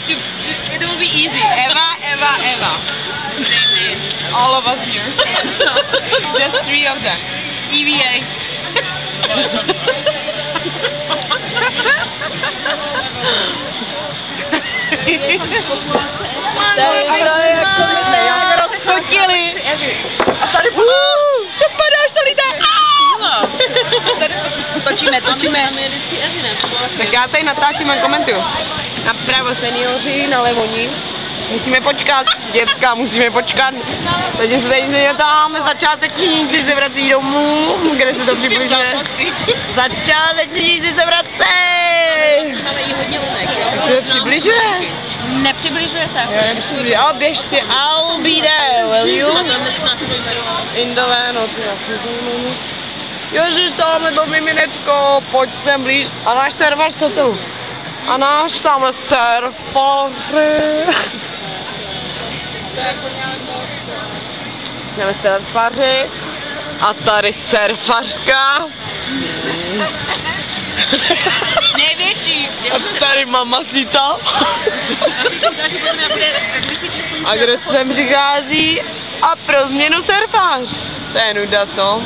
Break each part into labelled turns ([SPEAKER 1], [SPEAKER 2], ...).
[SPEAKER 1] It will be easy. Eva. All of us here. Just 3 of them. EVA. Točíme. Tak já tady natáčím a komentuju. Napravo seniori, nalevo ní. Musíme počkat, děcka, musíme počkat. Takže se tady tam začátek knížky se vrací domů, kde se to přibližuje. Začátek knížky se vrací! Se přibližuje?
[SPEAKER 2] Nepřibližuje se.
[SPEAKER 1] Jo, běž si, I'll be there, will you? Indové, no ty Ježiš, tamhle to miminečko, pojď sem blíž. A náš server co tu? A náš tamhle surfaři. Jdeme surfaři. A tady surfařka.
[SPEAKER 2] Největší.
[SPEAKER 1] A tady mamacita. A kdo sem přichází? A pro změnu surfař. To je nuda, co?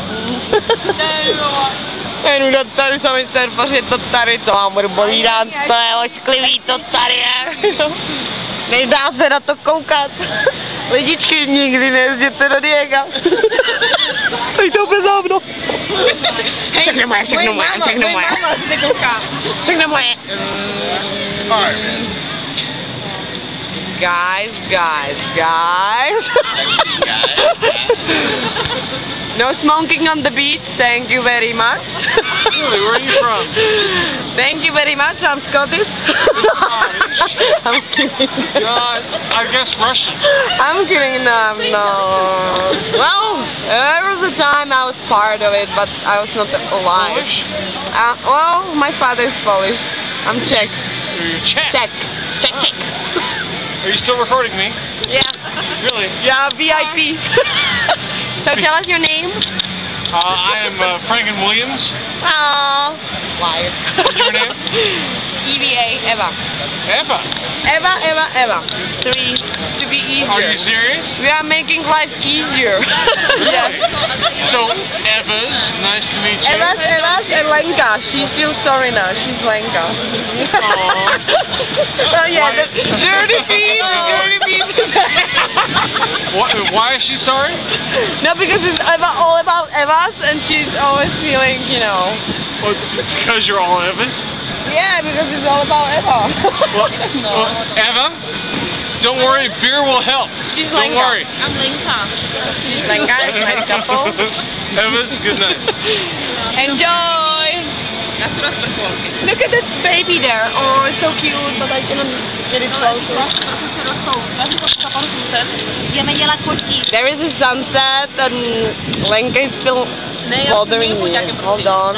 [SPEAKER 1] To je nuda, tady sami surfaři, to tady, to mám budu bolídat, to je ošklivý, to tady je. Nejdá se na to koukat. Lidičky, nikdy nejezděte do Diega. Teď to úplně závno. Všechno moje. Všechno moje. Guys. No smoking on the beach, thank you very much.
[SPEAKER 3] Really, where are you from?
[SPEAKER 1] Thank you very much, I'm Scottish. I'm kidding.
[SPEAKER 3] I guess Russian.
[SPEAKER 1] I'm kidding, no. Well, there was a time I was part of it, but I was not alive.
[SPEAKER 3] Polish?
[SPEAKER 1] Well, my father is Polish. I'm Czech.
[SPEAKER 3] You're Czech?
[SPEAKER 1] Czech.
[SPEAKER 3] Are you still recording me?
[SPEAKER 1] Yeah.
[SPEAKER 3] Really?
[SPEAKER 1] Yeah, VIP. So tell us your name.
[SPEAKER 3] I am Franklin Williams.
[SPEAKER 1] Aww. Liar.
[SPEAKER 3] What's your name?
[SPEAKER 1] EVA, Eva. Eva. 3, to be easier.
[SPEAKER 3] Are you serious?
[SPEAKER 1] We are making life easier. Yes.
[SPEAKER 3] So, Eva's, nice to meet you.
[SPEAKER 1] Eva's and Lenka. She feels sorry now. She's Lenka. Oh yeah, the dirty beat.
[SPEAKER 3] Why is she sorry?
[SPEAKER 1] No, because it's all about Eva's and she's always feeling, you know.
[SPEAKER 3] Well, because you're all Eva's?
[SPEAKER 1] Yeah, because it's all about Eva.
[SPEAKER 3] Well, Eva, don't worry, beer will help.
[SPEAKER 1] She's
[SPEAKER 3] don't
[SPEAKER 1] Lenka.
[SPEAKER 3] worry.
[SPEAKER 2] I'm Lenka.
[SPEAKER 1] Lenka is a nice couple.
[SPEAKER 3] Eva's, good night.
[SPEAKER 1] Enjoy! Look at this baby there. Oh, it's so cute, but I cannot get it closer. There is a sunset and Lenka is still bothering me. Hold on.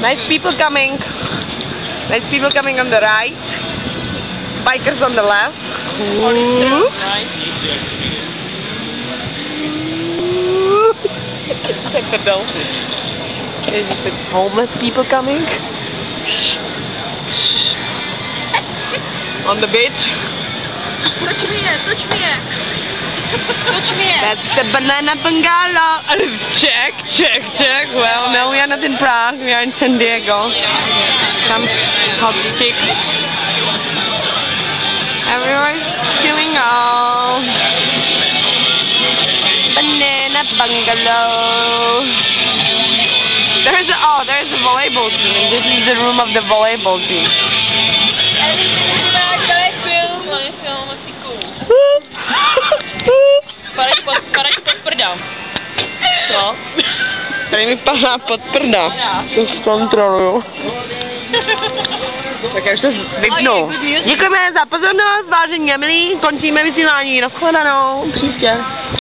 [SPEAKER 1] Nice people coming. Nice people coming on the right. Bikers on the left. Check the bill. There's just homeless people coming. On the beach.
[SPEAKER 2] Touch me.
[SPEAKER 1] That's the banana bungalow. Check. Well, no, we are not in Prague. We are in San Diego. Some hot chicks. Everyone's chilling out. Banana bungalow. There's a volleyball team. This is the room of the volleyball team. Co? Tady mi padá pod prda. To zkontroluju. Tak já už to vypnu. Děkujeme za pozornost, vážení a milí. Končíme vysílání. Nashledanou. Příště.